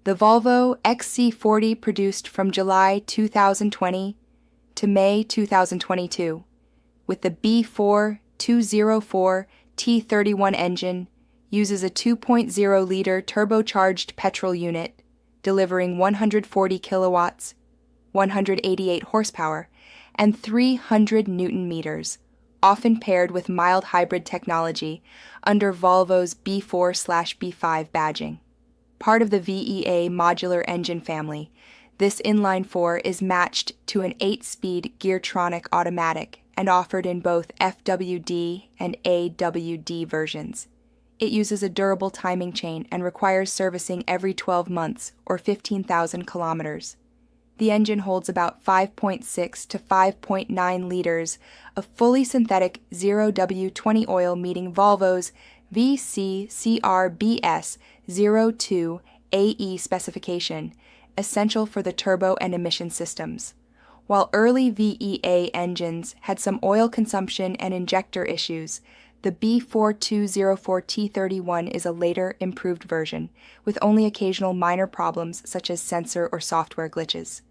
The Volvo XC40 produced from July 2020 to May 2022, with the B4204T31 engine, uses a 2.0-liter turbocharged petrol unit, delivering 140 kilowatts, 188 horsepower, and 300 newton-meters, often paired with mild hybrid technology under Volvo's B4/B5 badging. Part of the VEA modular engine family, this inline-4 is matched to an 8-speed Geartronic automatic and offered in both FWD and AWD versions. It uses a durable timing chain and requires servicing every 12 months or 15,000 kilometers. The engine holds about 5.6 to 5.9 liters of fully synthetic 0W20 oil, meeting Volvo's VCCRBS02 AE specification, essential for the turbo and emission systems. While early VEA engines had some oil consumption and injector issues, the B4204T31 is a later, improved version, with only occasional minor problems such as sensor or software glitches.